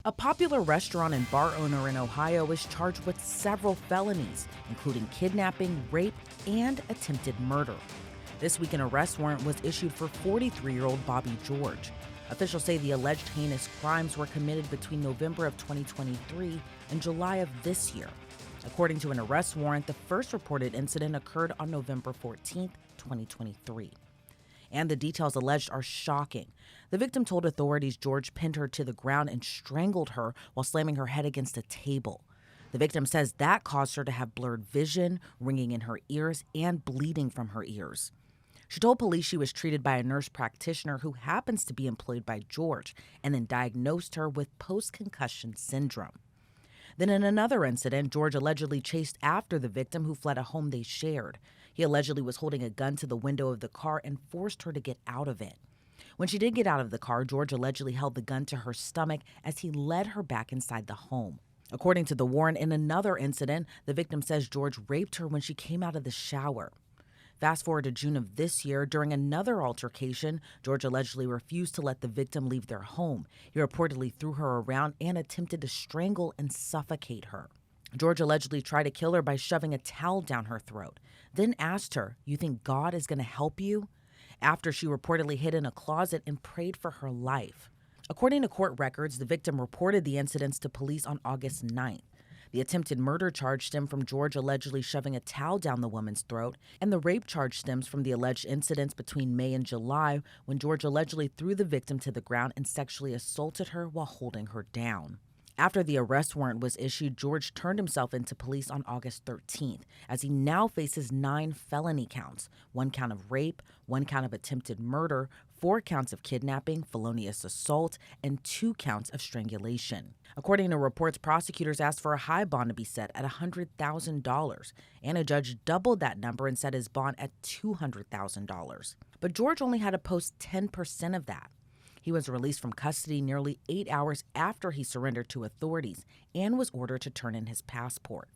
A popular restaurant and bar owner in Ohio is charged with several felonies, including kidnapping, rape, and attempted murder. This week, an arrest warrant was issued for 43-year-old Bobby George. Officials say the alleged heinous crimes were committed between November of 2023 and July of this year. According to an arrest warrant, the first reported incident occurred on November 14, 2023. And the details alleged are shocking. The victim told authorities George pinned her to the ground and strangled her while slamming her head against a table. The victim says that caused her to have blurred vision, ringing in her ears, and bleeding from her ears. She told police she was treated by a nurse practitioner who happens to be employed by George and then diagnosed her with post-concussion syndrome. Then in another incident, George allegedly chased after the victim who fled a home they shared. He allegedly was holding a gun to the window of the car and forced her to get out of it. When she did get out of the car, George allegedly held the gun to her stomach as he led her back inside the home. According to the warrant, in another incident, the victim says George raped her when she came out of the shower. Fast forward to June of this year, during another altercation, George allegedly refused to let the victim leave their home. He reportedly threw her around and attempted to strangle and suffocate her. George allegedly tried to kill her by shoving a towel down her throat, then asked her, "You think God is going to help you?" after she reportedly hid in a closet and prayed for her life. According to court records, the victim reported the incidents to police on August 9th. The attempted murder charge stemmed from George allegedly shoving a towel down the woman's throat, and the rape charge stems from the alleged incidents between May and July when George allegedly threw the victim to the ground and sexually assaulted her while holding her down. After the arrest warrant was issued, George turned himself into police on August 13th, as he now faces 9 felony counts: 1 count of rape, 1 count of attempted murder, 4 counts of kidnapping, felonious assault, and 2 counts of strangulation. According to reports, prosecutors asked for a high bond to be set at $100,000, and a judge doubled that number and set his bond at $200,000. But George only had to post 10% of that. He was released from custody nearly 8 hours after he surrendered to authorities and was ordered to turn in his passport.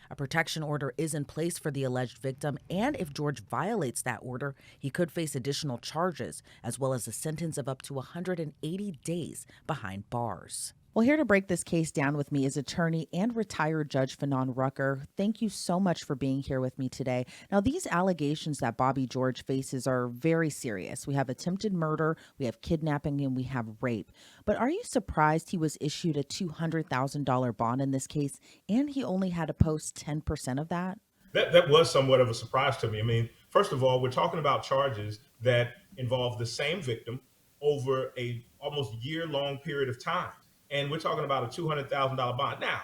A protection order is in place for the alleged victim, and if George violates that order, he could face additional charges, as well as a sentence of up to 180 days behind bars. Well, here to break this case down with me is attorney and retired Judge Fanon Rucker. Thank you so much for being here with me today. Now, these allegations that Bobby George faces are very serious. We have attempted murder, we have kidnapping, and we have rape. But are you surprised he was issued a $200,000 bond in this case, and he only had to post 10% of that? That was somewhat of a surprise to me. I mean, first of all, we're talking about charges that involve the same victim over a almost year-long period of time. And we're talking about a $200,000 bond. Now,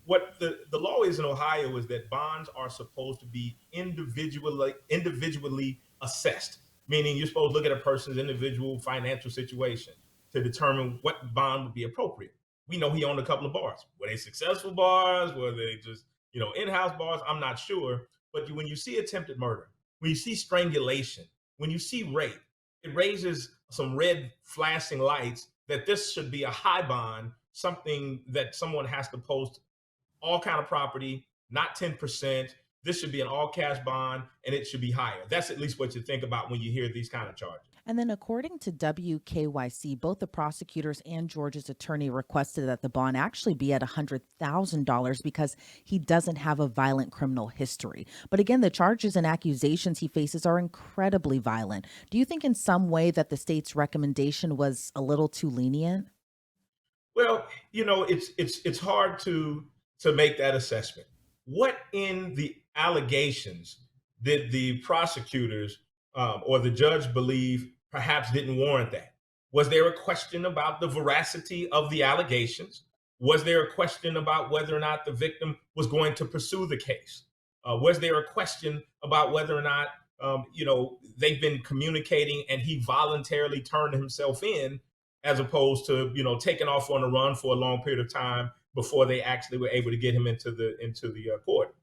what the law is in Ohio is that bonds are supposed to be individually assessed, meaning you're supposed to look at a person's individual financial situation to determine what bond would be appropriate. We know he owned a couple of bars. Were they successful bars? Were they just, in-house bars? I'm not sure. But when you see attempted murder, when you see strangulation, when you see rape, it raises some red flashing lights that this should be a high bond, something that someone has to post all kind of property, not 10%. This should be an all cash bond and it should be higher. That's at least what you think about when you hear these kind of charges. And then, according to WKYC, both the prosecutors and George's attorney requested that the bond actually be at $100,000 because he doesn't have a violent criminal history. But again, the charges and accusations he faces are incredibly violent. Do you think in some way that the state's recommendation was a little too lenient? Well, it's hard to make that assessment. What in the allegations did the prosecutors or the judge believe perhaps didn't warrant that? Was there a question about the veracity of the allegations? Was there a question about whether or not the victim was going to pursue the case? Was there a question about whether or not they've been communicating and he voluntarily turned himself in, as opposed to taking off on a run for a long period of time before they actually were able to get him into the court?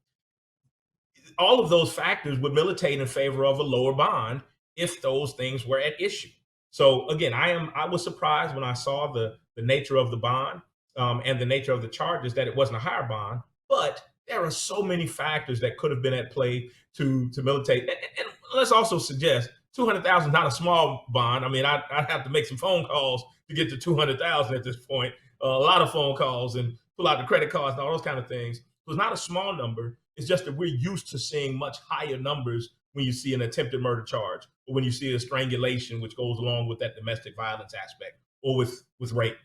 All of those factors would militate in favor of a lower bond if those things were at issue. So again, I was surprised when I saw the nature of the bond and the nature of the charges that it wasn't a higher bond. But there are so many factors that could have been at play to militate. And let's also suggest 200,000 is not a small bond. I mean, I'd have to make some phone calls to get to 200,000 at this point. a lot of phone calls and pull out the credit cards and all those kind of things. So it's not a small number. It's just that we're used to seeing much higher numbers when you see an attempted murder charge or when you see a strangulation, which goes along with that domestic violence aspect, or with rape.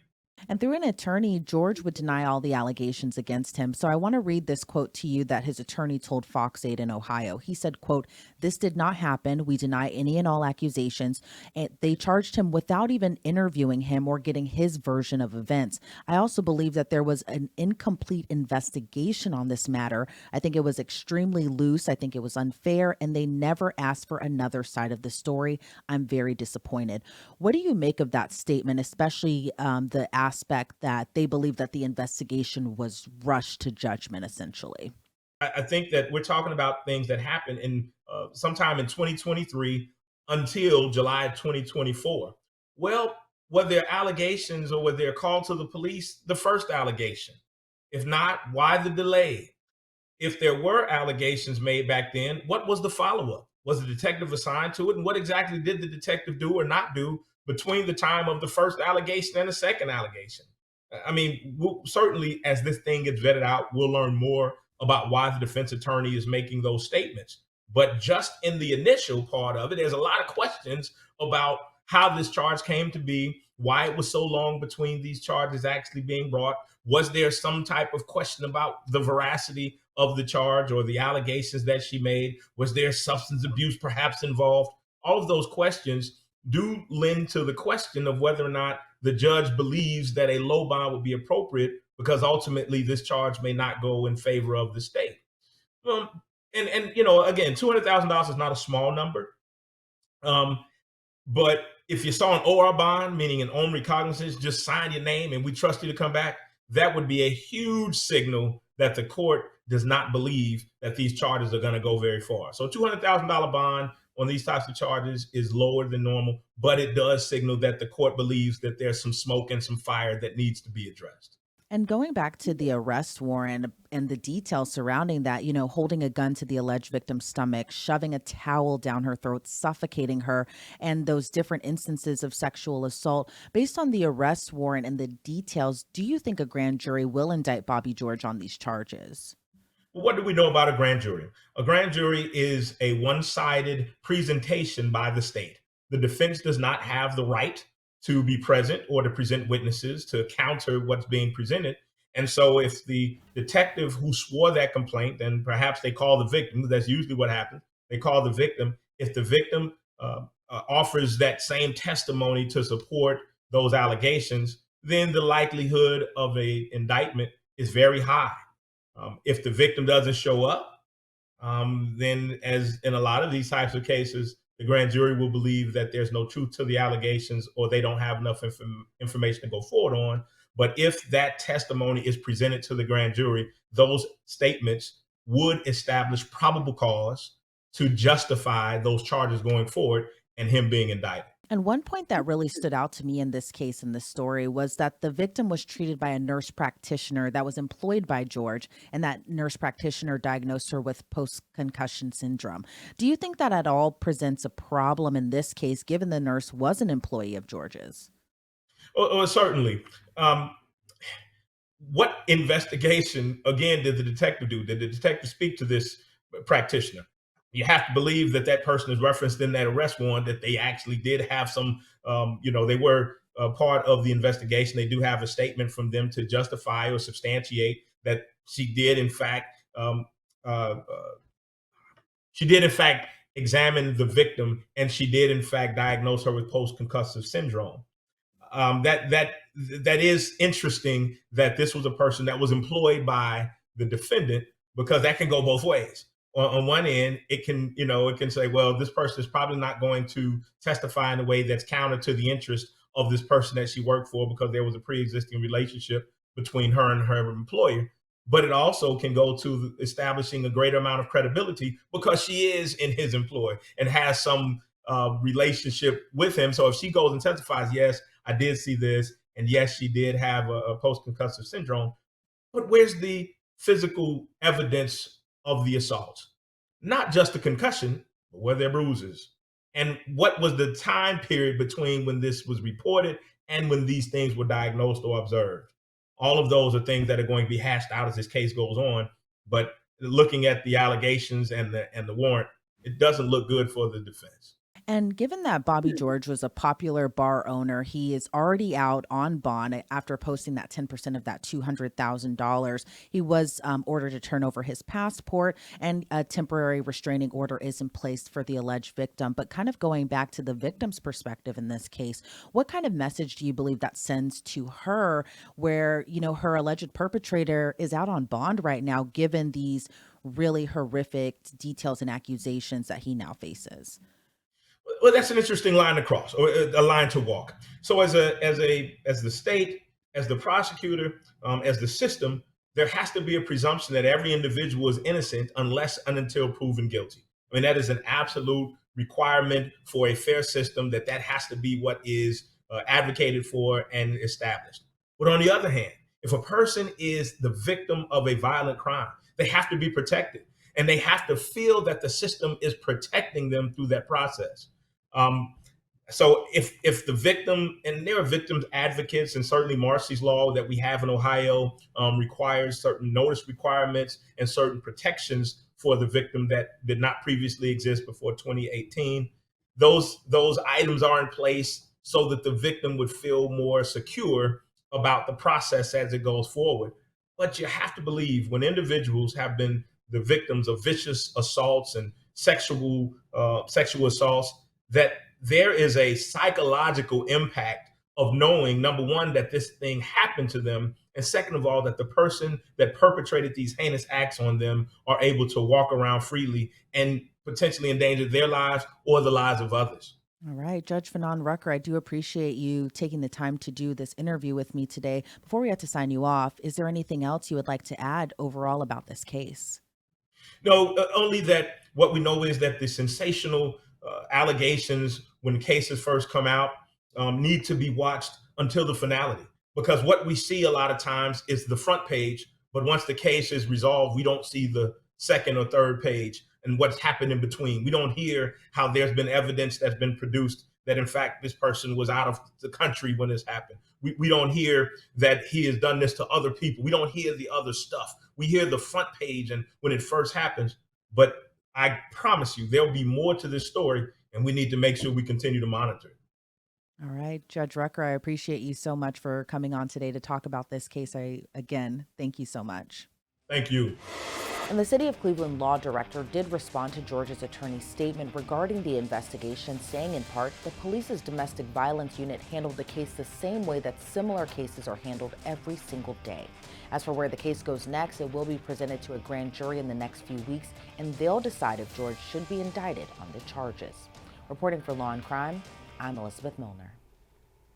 And through an attorney, George would deny all the allegations against him. So I want to read this quote to you that his attorney told Fox 8 in Ohio. He said, quote, "This did not happen. We deny any and all accusations. And they charged him without even interviewing him or getting his version of events. I also believe that there was an incomplete investigation on this matter. I think it was extremely loose. I think it was unfair, and they never asked for another side of the story. I'm very disappointed." What do you make of that statement, especially the aspect that they believe that the investigation was rushed to judgment, essentially? I think that we're talking about things that happened in sometime in 2023 until July 2024. Well, were there allegations or were there called to the police? The first allegation. If not, why the delay? If there were allegations made back then, what was the follow up? Was the detective assigned to it? And what exactly did the detective do or not do between the time of the first allegation and the second allegation? I mean, certainly as this thing gets vetted out, we'll learn more about why the defense attorney is making those statements. But just in the initial part of it, there's a lot of questions about how this charge came to be, why it was so long between these charges actually being brought. Was there some type of question about the veracity of the charge or the allegations that she made? Was there substance abuse perhaps involved? All of those questions do lend to the question of whether or not the judge believes that a low bond would be appropriate because ultimately this charge may not go in favor of the state. Um, and again, $200,000 is not a small number. Um, but if you saw an OR bond, meaning an own recognizance, just sign your name and we trust you to come back, that would be a huge signal that the court does not believe that these charges are going to go very far. So $200,000 bond on these types of charges is lower than normal, but it does signal that the court believes that there's some smoke and some fire that needs to be addressed. And going back to the arrest warrant and the details surrounding that, holding a gun to the alleged victim's stomach, shoving a towel down her throat, suffocating her, and those different instances of sexual assault. Based on the arrest warrant and the details, do you think a grand jury will indict Bobby George on these charges? What do we know about a grand jury? A grand jury is a one sided presentation by the state. The defense does not have the right to be present or to present witnesses to counter what's being presented. And so, if the detective who swore that complaint, then perhaps they call the victim, that's usually what happens. They call the victim. If the victim offers that same testimony to support those allegations, then the likelihood of a indictment is very high. If the victim doesn't show up, then, as in a lot of these types of cases, the grand jury will believe that there's no truth to the allegations or they don't have enough information to go forward on. But if that testimony is presented to the grand jury, those statements would establish probable cause to justify those charges going forward and him being indicted. And one point that really stood out to me in this case, in this story, was that the victim was treated by a nurse practitioner that was employed by George, and that nurse practitioner diagnosed her with post concussion syndrome. Do you think that at all presents a problem in this case, given the nurse was an employee of George's? Or certainly. What investigation, again, did the detective do? Did the detective speak to this practitioner? You have to believe that that person is referenced in that arrest warrant, that they actually did have some, they were part of the investigation. They do have a statement from them to justify or substantiate that she did, in fact, uh, uh, she did, in fact, examine the victim and she did, in fact, diagnose her with post concussive syndrome. That is interesting that this was a person that was employed by the defendant, because that can go both ways. On one end, it can say, well, this person is probably not going to testify in a way that's counter to the interest of this person that she worked for because there was a pre-existing relationship between her and her employer. But it also can go to establishing a greater amount of credibility because she is in his employ and has some relationship with him. So if she goes and testifies, yes, I did see this, and yes, she did have a post concussive syndrome. But where's the physical evidence of the assault? Not just the concussion, but were there bruises? And what was the time period between when this was reported and when these things were diagnosed or observed? All of those are things that are going to be hashed out as this case goes on. But looking at the allegations and the warrant, it doesn't look good for the defense. And given that Bobby George was a popular bar owner, he is already out on bond after posting that 10% of that $200,000. He was ordered to turn over his passport, and a temporary restraining order is in place for the alleged victim. But kind of going back to the victim's perspective in this case, what kind of message do you believe that sends to her where, her alleged perpetrator is out on bond right now, given these really horrific details and accusations that he now faces? Well, that's an interesting line to cross, or a line to walk. So, as the state, as the prosecutor, as the system, there has to be a presumption that every individual is innocent unless and until proven guilty. I mean, that is an absolute requirement for a fair system. That has to be what is advocated for and established. But on the other hand, if a person is the victim of a violent crime, they have to be protected, and they have to feel that the system is protecting them through that process. Um, so if the victim, and there are victims advocates, and certainly Marcy's law that we have in Ohio requires certain notice requirements and certain protections for the victim that did not previously exist before 2018. Those items are in place so that the victim would feel more secure about the process as it goes forward. But you have to believe, when individuals have been the victims of vicious assaults and sexual assaults, that there is a psychological impact of knowing, number one, that this thing happened to them, and second of all, that the person that perpetrated these heinous acts on them are able to walk around freely and potentially endanger their lives or the lives of others. All right, Judge Fanon Rucker, I do appreciate you taking the time to do this interview with me today. Before we have to sign you off, is there anything else you would like to add overall about this case? No, only that what we know is that the sensational allegations, when cases first come out, need to be watched until the finality. Because what we see a lot of times is the front page, but once the case is resolved, we don't see the second or third page and what's happened in between. We don't hear how there's been evidence that's been produced that, in fact, this person was out of the country when this happened. We don't hear that he has done this to other people. We don't hear the other stuff. We hear the front page and when it first happens. But I promise you, there'll be more to this story, and we need to make sure we continue to monitor it. All right, Judge Rucker, I appreciate you so much for coming on today to talk about this case. Again, thank you so much. Thank you. And the City of Cleveland law director did respond to George's attorney's statement regarding the investigation, saying in part the police's domestic violence unit handled the case the same way that similar cases are handled every single day. As for where the case goes next, it will be presented to a grand jury in the next few weeks, and they'll decide if George should be indicted on the charges. Reporting for Law and Crime, I'm Elizabeth Millner.